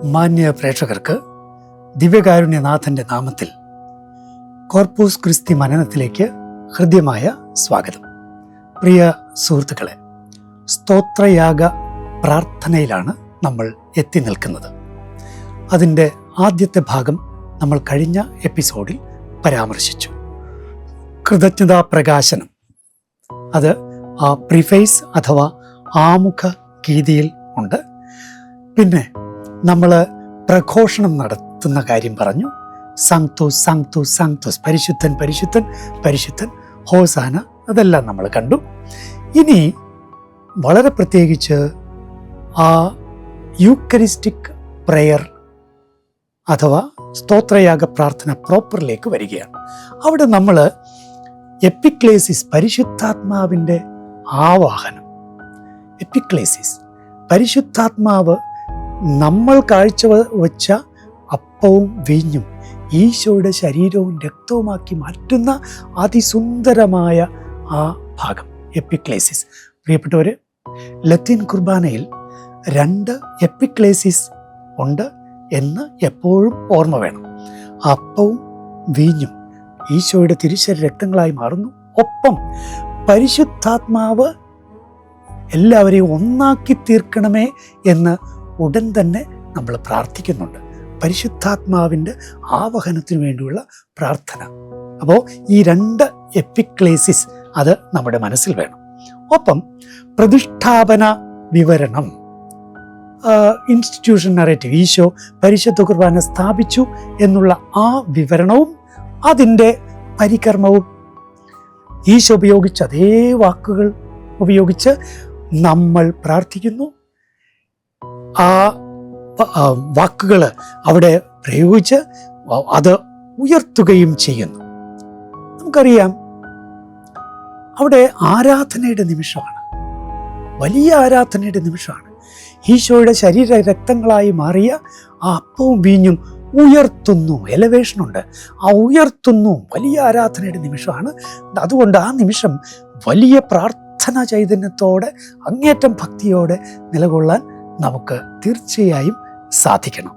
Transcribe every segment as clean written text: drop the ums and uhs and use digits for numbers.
മാന്യ പ്രേക്ഷകർക്ക് ദിവ്യകാരുണ്യനാഥൻ്റെ നാമത്തിൽ കോർപ്പൂസ് ക്രിസ്തി മനനത്തിലേക്ക് ഹൃദ്യമായ സ്വാഗതം. പ്രിയ സുഹൃത്തുക്കളെ, സ്തോത്രയാഗ പ്രാർത്ഥനയിലാണ് നമ്മൾ എത്തി നിൽക്കുന്നത്. അതിൻ്റെ ആദ്യത്തെ ഭാഗം നമ്മൾ കഴിഞ്ഞ എപ്പിസോഡിൽ പരാമർശിച്ചു. കൃതജ്ഞതാ പ്രകാശനം, അത് ആ പ്രിഫേസ് അഥവാ ആമുഖ ഗീതിയിൽ ഉണ്ട്. പിന്നെ നമ്മൾ പ്രഘോഷണം നടത്തുന്ന കാര്യം പറഞ്ഞു. സാങ്ക്തോസ് സാങ്ക്തോസ് സാങ്ക്തോസ്, പരിശുദ്ധൻ പരിശുദ്ധൻ പരിശുദ്ധൻ, ഹോസാന, അതെല്ലാം നമ്മൾ കണ്ടു. ഇനി വളരെ പ്രത്യേകിച്ച് ആ യൂക്കറിസ്റ്റിക് പ്രയർ അഥവാ സ്തോത്രയാഗ പ്രാർത്ഥന പ്രോപ്പറിലേക്ക് വരികയാണ്. അവിടെ നമ്മൾ എപ്പിക്ലേസിസ്, പരിശുദ്ധാത്മാവിൻ്റെ ആവാഹനം. എപ്പിക്ലേസിസ്, പരിശുദ്ധാത്മാവ് നമ്മൾ കാഴ്ചവെച്ച അപ്പവും വീഞ്ഞും ഈശോയുടെ ശരീരവും രക്തവുമാക്കി മാറ്റുന്ന അതിസുന്ദരമായ ആ ഭാഗം എപ്പിക്ലേസിസ്. പ്രിയപ്പെട്ടവർ, ലത്തീൻ കുർബാനയിൽ 2 എപ്പിക്ലേസിസ് ഉണ്ട് എന്ന് എപ്പോഴും ഓർമ്മ വേണം. അപ്പവും വീഞ്ഞും ഈശോയുടെ തിരുശരീര രക്തങ്ങളായി മാറുന്നു. ഒപ്പം പരിശുദ്ധാത്മാവ് എല്ലാവരെയും ഒന്നാക്കി തീർക്കണമേ എന്ന് ഉടൻ തന്നെ നമ്മൾ പ്രാർത്ഥിക്കുന്നുണ്ട്. പരിശുദ്ധാത്മാവിൻ്റെ ആവഹനത്തിന് വേണ്ടിയുള്ള പ്രാർത്ഥന. അപ്പോൾ ഈ 2 എപ്പിക്ലേസിസ് അത് നമ്മുടെ മനസ്സിൽ വേണം. ഒപ്പം പ്രതിഷ്ഠാപന വിവരണം, ഇൻസ്റ്റിറ്റ്യൂഷൻ നറേറ്റീവ്, ഈശോ പരിശുദ്ധ കുർബാന സ്ഥാപിച്ചു എന്നുള്ള ആ വിവരണവും അതിൻ്റെ പരികർമ്മവും ഈശോ ഉപയോഗിച്ച് അതേ വാക്കുകൾ ഉപയോഗിച്ച് നമ്മൾ പ്രാർത്ഥിക്കുന്നു. ആ വാക്കുകൾ അവിടെ പ്രയോഗിച്ച് അത് ഉയർത്തുകയും ചെയ്യുന്നു. നമുക്കറിയാം, അവിടെ ആരാധനയുടെ നിമിഷമാണ്, വലിയ ആരാധനയുടെ നിമിഷമാണ്. ഈശോയുടെ ശരീര രക്തങ്ങളായി മാറിയ ആ അപ്പവും വീഞ്ഞും ഉയർത്തുന്നു. എലവേഷനുണ്ട്, ആ ഉയർത്തുന്നു. വലിയ ആരാധനയുടെ നിമിഷമാണ്. അതുകൊണ്ട് ആ നിമിഷം വലിയ പ്രാർത്ഥന ചൈതന്യത്തോടെ, അങ്ങേറ്റം ഭക്തിയോടെ നിലകൊള്ളാൻ നമുക്ക് തീർച്ചയായും സാധിക്കണം.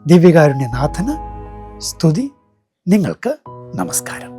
ദിവ്യകാരുണ്യനാഥന് സ്തുതി. നിങ്ങൾക്ക് നമസ്കാരം.